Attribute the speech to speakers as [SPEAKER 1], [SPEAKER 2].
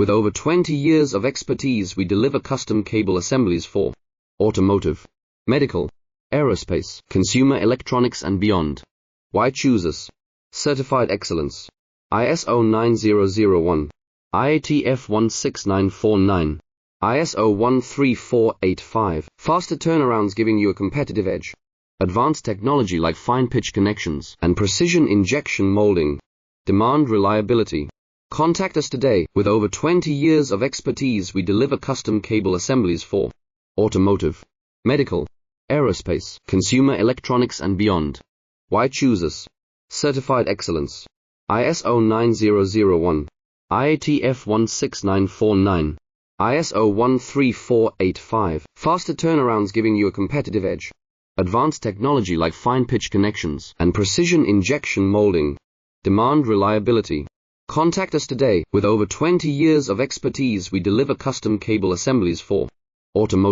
[SPEAKER 1] With over 20 years of expertise, we deliver custom cable assemblies for automotive, medical, aerospace, consumer electronics and beyond. Why choose us? Certified excellence. ISO 9001, IATF 16949, ISO 13485. Faster turnarounds giving you a competitive edge. Advanced technology like fine pitch connections and precision injection molding. Demand reliability. Contact us today. With over 20 years of expertise, we deliver custom cable assemblies for automotive, medical, aerospace, consumer electronics and beyond. Why choose us? Certified excellence. ISO 9001, IATF 16949, ISO 13485. Faster turnarounds giving you a competitive edge. Advanced technology like fine pitch connections and precision injection molding. Demand reliability. Contact us today. With over 20 years of expertise, we deliver custom cable assemblies for automotive.